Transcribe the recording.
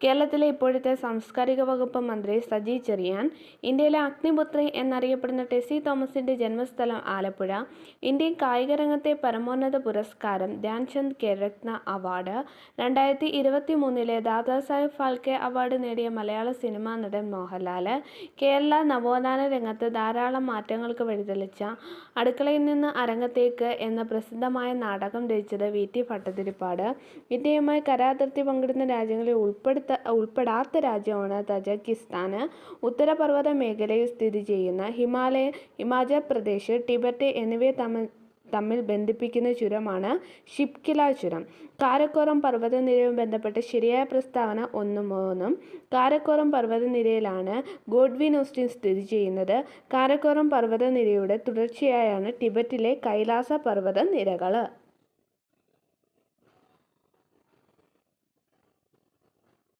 കേരളത്തിലെ ഇപ്പോഴത്തെ സാംസ്കാരിക വകുപ്പ് മന്ത്രി സജി ചെറിയാൻ. ഇന്ത്യയിലെ അഗ്നിപുത്രി എന്നറിയപ്പെടുന്ന ടെസി തോമസിന്റെ ജന്മസ്ഥലം ആലപ്പുഴ. ഇന്ത്യൻ കായികരംഗത്തെ പരമോന്നത പുരസ്കാരം ധ്യാൻചന്ദ് ഖേൽരത്ന അവാർഡ്. 2023 ദാദാസാഹേബ് ഫാൽക്കെ അവാർഡ് നേടിയ മലയാള സിനിമാ നടൻ മോഹൻലാൽ. കേരള നവോത്ഥാന രംഗത്ത് ധാരാളം മാറ്റങ്ങൾക്ക് വഴിതെളിച്ച അടുക്കളയിൽ നിന്ന് അരങ്ങത്തേക്ക് എന്ന പ്രസിദ്ധമായ നാടകം രചിച്ചത് വി.ടി. ഭട്ടതിരിപ്പാട്. ഇന്ത്യയുമായി കരാതിർത്തി പങ്കിടുന്ന രാജ്യങ്ങളിൽ ഉൾപ്പെടാത്ത രാജ്യമാണ് തജക്കിസ്ഥാൻ. ഉത്തരപർവ്വത മേഖലയിൽ സ്ഥിതി ചെയ്യുന്ന ഹിമാചൽ പ്രദേശ്, ടിബറ്റ് എന്നിവയെ തമ്മിൽ ബന്ധിപ്പിക്കുന്ന ചുരമാണ് ഷിപ്കില ചുരം. കാരക്കോറം പർവ്വതനിരയുമായി ബന്ധപ്പെട്ട് ശരിയായ പ്രസ്താവന 1-3. കാരക്കോറം പർവ്വതനിരയിലാണ് ഗോഡ്വിൻ ഓസ്റ്റിൻ സ്ഥിതി ചെയ്യുന്നത്. കാരക്കോറം പർവ്വതനിരയുടെ തുടർച്ചയായാണ് ടിബറ്റിലെ കൈലാസ പർവ്വതനിരകൾ.